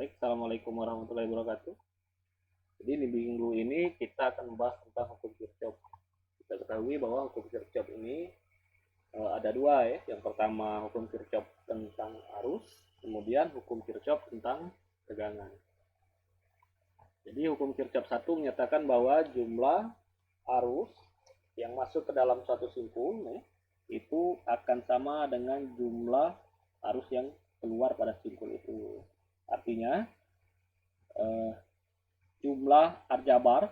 Baik, Assalamualaikum warahmatullahi wabarakatuh. Jadi di minggu ini kita akan membahas tentang hukum Kirchhoff. Kita ketahui bahwa hukum Kirchhoff ini ada dua ya. Yang pertama hukum Kirchhoff tentang arus, kemudian hukum Kirchhoff tentang tegangan. Jadi hukum Kirchhoff satu menyatakan bahwa jumlah arus yang masuk ke dalam suatu simpul itu akan sama dengan jumlah arus yang keluar pada simpul itu. Artinya jumlah aljabar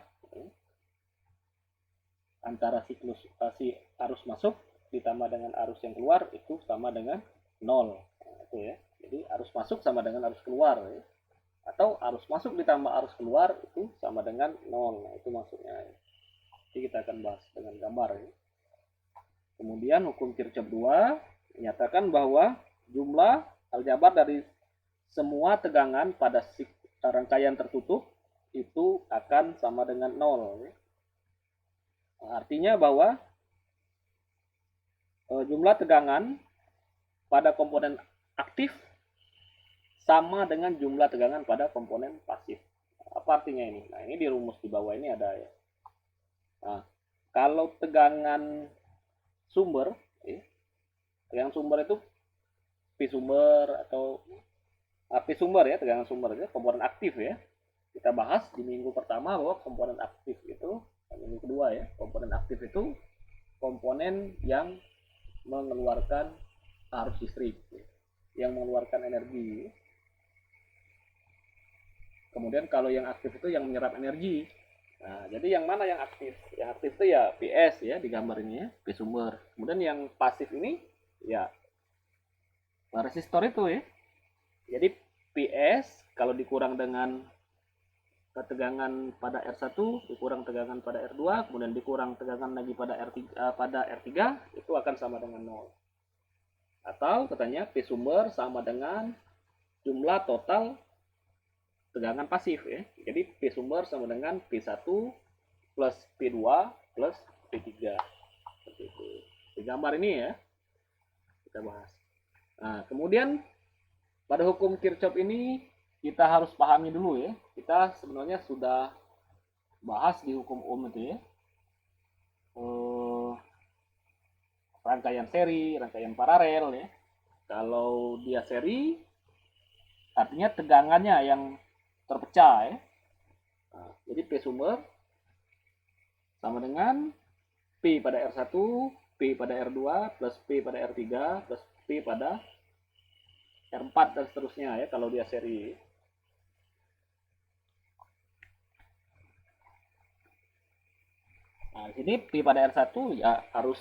antara siklus si arus masuk ditambah dengan arus yang keluar itu sama dengan 0. Itu ya. Jadi arus masuk sama dengan arus keluar ya. Atau arus masuk ditambah arus keluar itu sama dengan 0. Nah, itu maksudnya. Jadi kita akan bahas dengan gambar ya. Kemudian hukum Kirchhoff 2 menyatakan bahwa jumlah aljabar dari semua tegangan pada rangkaian tertutup itu akan sama dengan 0. Artinya bahwa jumlah tegangan pada komponen aktif sama dengan jumlah tegangan pada komponen pasif. Apa artinya ini? Nah, ini di rumus di bawah ini ada ya. Nah, kalau tegangan sumber, tegangan sumber itu P sumber atau P sumber ya, tegangan sumber ya, komponen aktif ya. Kita bahas di minggu pertama bahwa komponen aktif itu, minggu kedua ya, komponen aktif itu komponen yang mengeluarkan arus listrik, yang mengeluarkan energi. Kemudian kalau yang aktif itu yang menyerap energi. Nah, jadi yang mana yang aktif? Yang aktif itu ya PS ya di gambar ini ya, P sumber. Kemudian yang pasif ini ya resistor itu ya. Jadi PS kalau dikurang dengan tegangan pada R1 dikurang tegangan pada R2 kemudian dikurang tegangan lagi pada R3 itu akan sama dengan 0. Atau katanya P sumber sama dengan jumlah total tegangan pasif ya. Jadi P sumber sama dengan P1 plus P2 plus P3. Seperti itu. Di gambar ini ya kita bahas. Nah, kemudian pada hukum Kirchhoff ini kita harus pahami dulu ya. Kita sebenarnya sudah bahas di hukum Ohm itu ya. Rangkaian seri, rangkaian paralel ya. Kalau dia seri artinya tegangannya yang terpecah ya. Nah, jadi P sumber sama dengan P pada R1, P pada R2, plus P pada R3, plus P pada R4 dan seterusnya ya kalau dia seri. Nah, di sini P pada R1 ya harus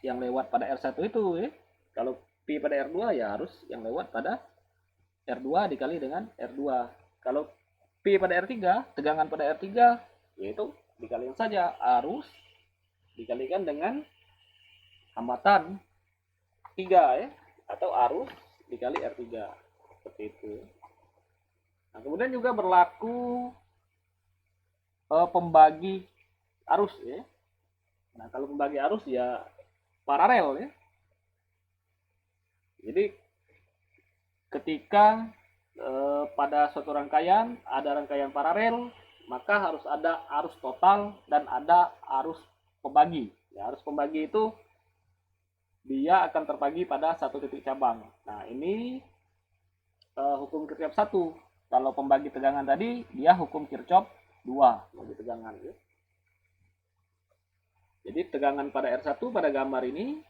yang lewat pada R1 itu ya. Kalau P pada R2 ya harus yang lewat pada R2 dikali dengan R2. Kalau P pada R3, tegangan pada R3 yaitu dikalikan saja arus dikalikan dengan hambatan 3 ya atau arus dikali R3 seperti itu. Nah, kemudian juga berlaku pembagi arus ya. Nah, kalau pembagi arus ya paralel ya. Jadi ketika pada suatu rangkaian ada rangkaian paralel, maka harus ada arus total dan ada arus pembagi. Ya, arus pembagi itu dia akan terbagi pada satu titik cabang. Nah, ini hukum Kirchhoff 1. Kalau pembagi tegangan tadi, dia hukum Kirchhoff 2, pembagi tegangan. Ya. Jadi tegangan pada R1 pada gambar ini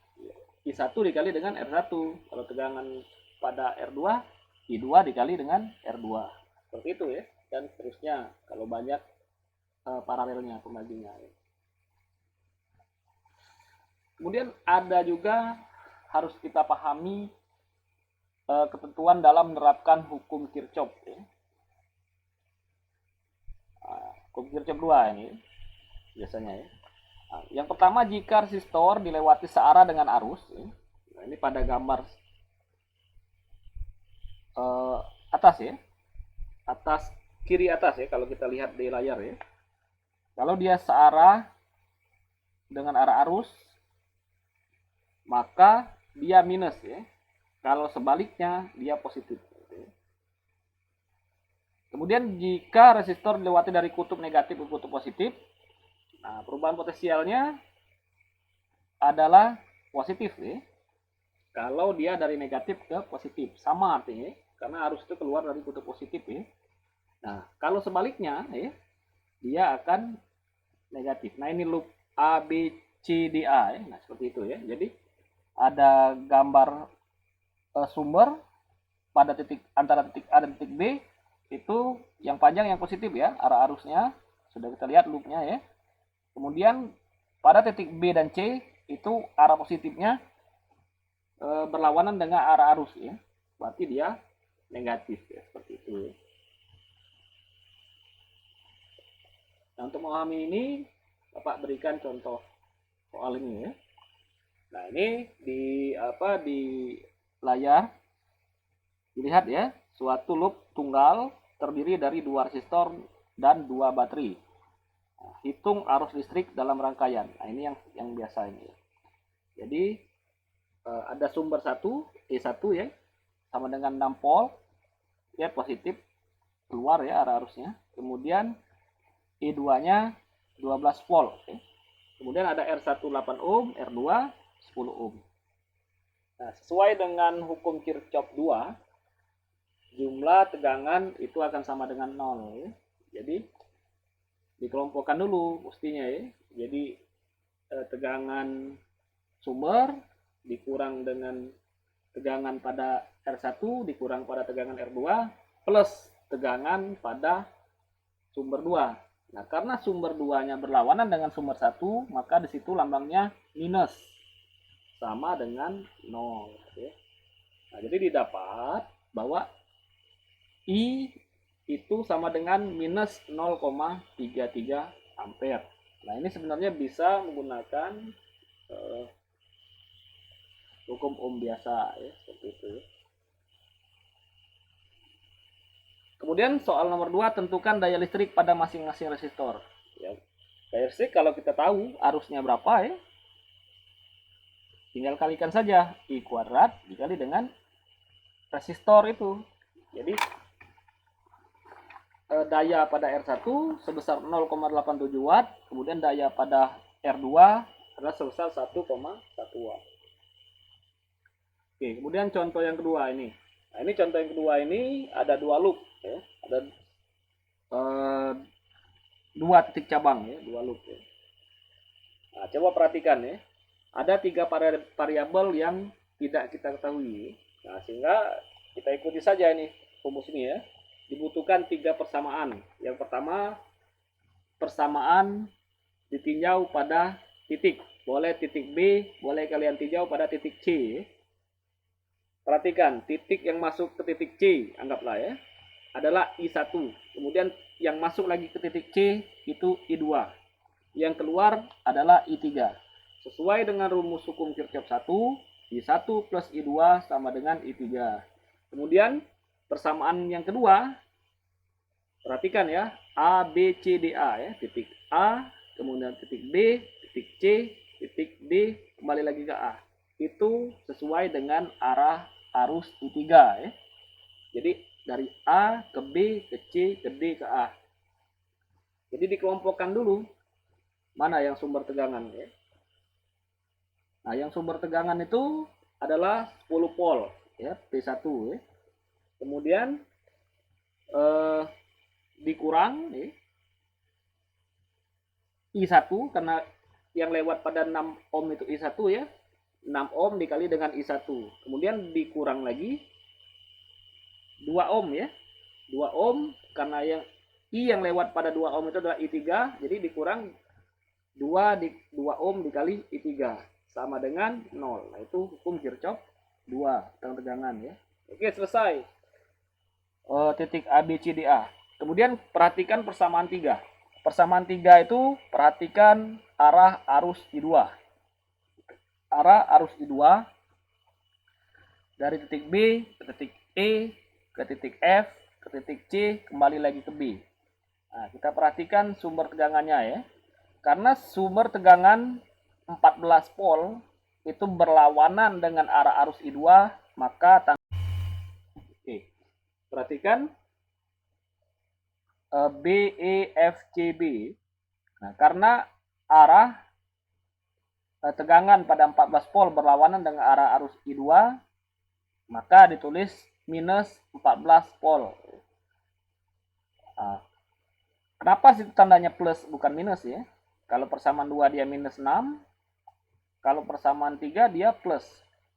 I1 dikali dengan R1. Kalau tegangan pada R2, I2 dikali dengan R2. Seperti itu ya. Dan seterusnya kalau banyak paralelnya pembaginya. Ya. Kemudian ada juga harus kita pahami ketentuan dalam menerapkan hukum Kirchhoff. Ya. Hukum Kirchhoff 2 ini biasanya ya. Nah, yang pertama jika resistor dilewati searah dengan arus, nah ini pada gambar atas ya, atas kiri atas ya kalau kita lihat di layar ya. Kalau dia searah dengan arah arus, maka dia minus ya. Kalau sebaliknya dia positif. Kemudian jika resistor dilewati dari kutub negatif ke kutub positif, nah perubahan potensialnya adalah positif ya. Kalau dia dari negatif ke positif, sama artinya, karena arus itu keluar dari kutub positif ya. Nah, kalau sebaliknya ya, dia akan negatif. Nah, ini loop A, B, C, D, A ya. Nah, seperti itu ya. Jadi ada gambar sumber pada titik antara titik A dan titik B itu yang panjang yang positif ya, arah arusnya sudah kita lihat loopnya ya. Kemudian pada titik B dan C itu arah positifnya berlawanan dengan arah arus ya, berarti dia negatif ya, seperti itu. Nah, untuk memahami ini Bapak berikan contoh soal ini ya. Nah, ini di layar dilihat ya, suatu loop tunggal terdiri dari 2 resistor dan 2 baterai. Nah, hitung arus listrik dalam rangkaian. Nah, ini yang biasa ini. Jadi ada sumber 1, E1 ya, sama dengan 6 volt ya, positif keluar ya arah arusnya. Kemudian E2-nya 12 volt ya. Kemudian ada R1 8 ohm, R2 10 ohm. Nah, sesuai dengan hukum Kirchhoff 2, jumlah tegangan itu akan sama dengan 0 ya. Jadi dikelompokkan dulu mestinya ya. Jadi tegangan sumber dikurang dengan tegangan pada R1 dikurang pada tegangan R2 plus tegangan pada sumber 2. Nah, karena sumber 2-nya berlawanan dengan sumber 1, maka di situ lambangnya minus sama dengan 0 ya. Nah, jadi didapat bahwa I itu sama dengan minus 0,33 ampere. Nah, ini sebenarnya bisa menggunakan hukum ohm biasa ya, seperti itu. Kemudian soal nomor 2, tentukan daya listrik pada masing-masing resistor. Ya, daya listrik kalau kita tahu arusnya berapa ya, tinggal kalikan saja I kuadrat dikali dengan resistor itu. Jadi daya pada R1 sebesar 0,87 watt, kemudian daya pada R2 adalah sebesar 1,1 watt. Oke, kemudian contoh yang kedua ini. Nah, ini contoh yang kedua ini ada 2 loop ya. Ada 2 titik cabang ya, 2 loop ya. Nah, coba perhatikan ya. Ada 3 variabel yang tidak kita ketahui. Nah, sehingga kita ikuti saja ini rumus ini ya. Dibutuhkan 3 persamaan. Yang pertama, persamaan ditinjau pada titik. Boleh titik B, boleh kalian tinjau pada titik C. Perhatikan, titik yang masuk ke titik C, anggaplah ya, adalah I1. Kemudian yang masuk lagi ke titik C itu I2. Yang keluar adalah I3. Sesuai dengan rumus hukum Kirchhoff 1, I1 plus I2 sama dengan I3. Kemudian persamaan yang kedua, perhatikan ya, A, B, C, D, A ya. Titik A, kemudian titik B, titik C, titik D, kembali lagi ke A. Itu sesuai dengan arah arus I3 ya. Jadi dari A ke B, ke C, ke D, ke A. Jadi dikelompokkan dulu mana yang sumber tegangan ya. Nah, yang sumber tegangan itu adalah 10 volt ya, P1 ya. Kemudian dikurang ya, I1 karena yang lewat pada 6 ohm itu I1 ya. 6 ohm dikali dengan I1. Kemudian dikurang lagi 2 ohm ya. 2 ohm karena yang I yang lewat pada 2 ohm itu adalah I3, jadi dikurang 2 ohm dikali I3 sama dengan 0. Nah, itu hukum Kirchhoff 2 tentang tegangan ya. Oke, selesai. Titik A, B, C, D, A. Kemudian perhatikan persamaan 3. Persamaan 3 itu perhatikan arah arus I2. Arah arus I2 dari titik B ke titik E, ke titik F, ke titik C, kembali lagi ke B. Nah, kita perhatikan sumber tegangannya ya. Karena sumber tegangan 14 volt itu berlawanan dengan arah arus I2, maka oke. Perhatikan B, E, F, C, B. Nah, karena arah tegangan pada 14 volt berlawanan dengan arah arus I2, maka ditulis minus 14 volt. Nah, kenapa sih tandanya plus bukan minus ya? Kalau persamaan 2 dia minus 6, kalau persamaan 3 dia plus.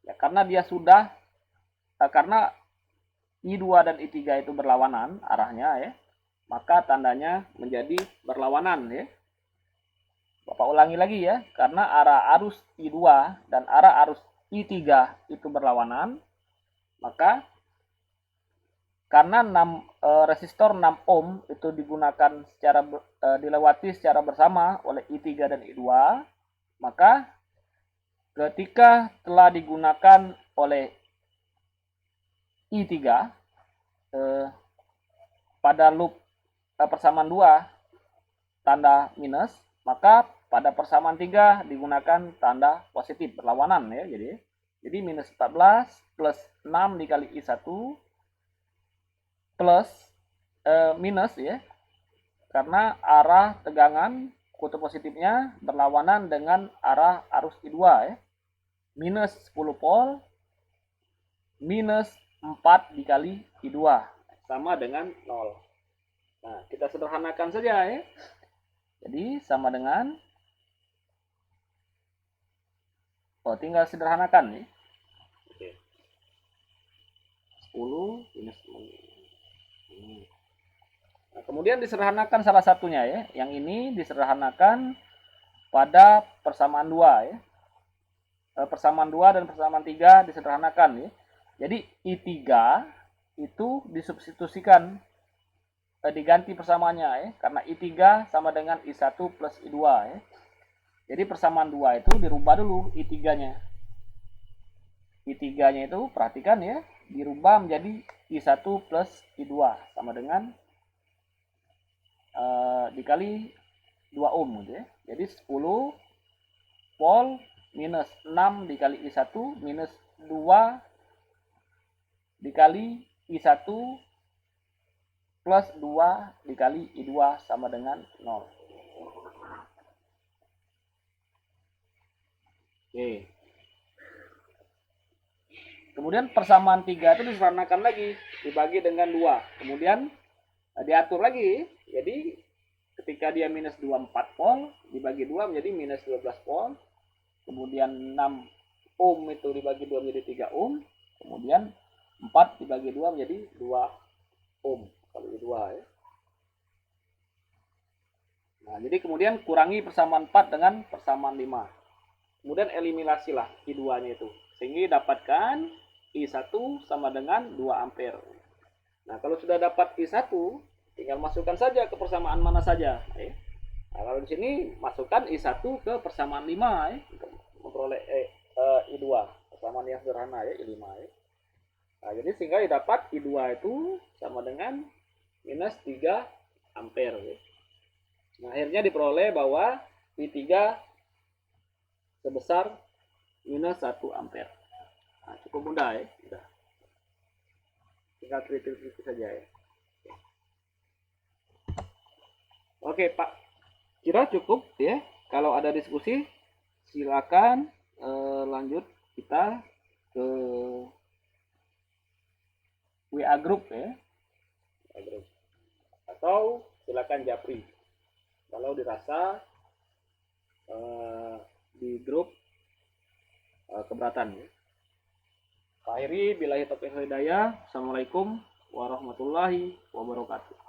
Ya, karena dia sudah, karena I2 dan I3 itu berlawanan arahnya ya, maka tandanya menjadi berlawanan ya. Bapak ulangi lagi ya, karena arah arus I2 dan arah arus I3 itu berlawanan, maka karena resistor 6 ohm itu digunakan dilewati secara bersama oleh I3 dan I2, maka ketika telah digunakan oleh I3 pada loop persamaan 2 tanda minus, maka pada persamaan 3 digunakan tanda positif berlawanan ya. Jadi minus 14 plus 6 dikali I1 plus minus ya, karena arah tegangan kutub positifnya berlawanan dengan arah arus I2 ya. Minus 10 volt minus 4 dikali I2 sama dengan 0. Nah, kita sederhanakan saja ya. Jadi sama dengan, tinggal sederhanakan ya. Oke. 10 minus 6. Nah, kemudian disederhanakan salah satunya ya. Yang ini disederhanakan pada persamaan 2 ya. Persamaan 2 dan persamaan 3 disederhanakan ya. Jadi I3 itu disubstitusikan, diganti persamaannya ya, karena I3 sama dengan I1 plus I2 ya. Jadi persamaan 2 itu dirubah dulu I3-nya. I3-nya itu perhatikan ya, dirubah menjadi I1 plus I2 sama dengan dikali 2 ohm gitu ya. Jadi 10 volt minus 6 dikali I1 minus 2 dikali I1 plus 2 dikali I2 sama dengan 0. Oke. Kemudian persamaan 3 itu disederhanakan lagi, dibagi dengan 2. Kemudian diatur lagi. Jadi ketika dia minus 24 volt, dibagi 2 menjadi minus 12 volt. Kemudian 6 ohm itu dibagi 2 menjadi 3 ohm. Kemudian 4 dibagi 2 menjadi 2 ohm. Kalau 2 ya. Nah, jadi kemudian kurangi persamaan 4 dengan persamaan 5. Kemudian eliminasilah I2-nya itu. Sehingga dapatkan I1 sama dengan 2 ampere. Nah, kalau sudah dapat I1, tinggal masukkan saja ke persamaan mana saja. Ya. Nah, kalau di sini masukkan I1 ke persamaan 5 ya, untuk memperoleh I2. Persamaan yang sederhana ya, I5 ya. Nah, jadi sehingga dapat I2 itu sama dengan minus 3 ampere. Ya. Nah, akhirnya diperoleh bahwa I3 sebesar minus 1 ampere. Nah, cukup mudah ya. Sudah. Tinggal teliti saja ya. Oke Pak, kira cukup ya. Kalau ada diskusi silakan lanjut kita ke WA group ya. Atau silakan japri kalau dirasa di grup keberatan ya. Pak Heri, billahi taufiq wal hidayah. Assalamualaikum warahmatullahi wabarakatuh.